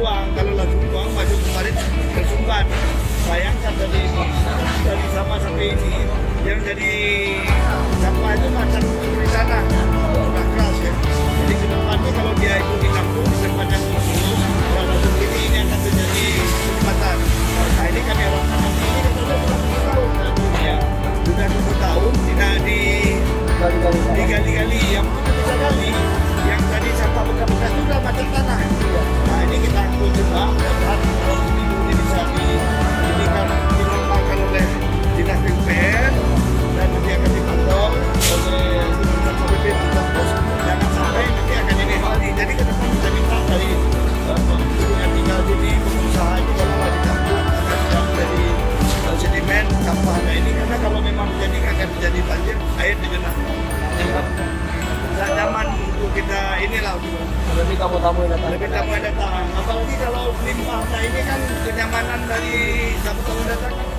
buang. Kalau langsung buang, maju kemarin tersumbat. Bayangkan dari sama sampai ini, yang jadi sampah itu macam di sana, udah keras ya. Jadi ke depannya kalau dia itu ditampung di tempat yang khusus, kalau langsung ini akan terjadi kecepatan. Nah ini kami harapkan nanti ini kita sudah 10 tahun ya. Sudah 10 tahun tidak digali-gali, yang bisa gali, yang tadi sampah bekas-bekas juga macam tanah. Nah ini kita akan coba mudah-mudahan kalau seminggu ini bisa dilakukan oleh dinas PUPR dan nanti akan dipantau oleh Satpol PP Kampus. Jangan sampai nanti akan ini lagi. Jadi ke depan kita minta dari yang tinggal sini, pengusaha itu kalau nggak ditampung akan jadi sedimen sampahnya ini, karena kalau memang jadi akan terjadi banjir, air tergenang. Tidak nyaman untuk kita inilah. Lebih tamu-tamu yang datang. Lebih tamu yang datang. Apalagi kalau limbahnya ini kan kenyamanan dari tamu-tamu datang kan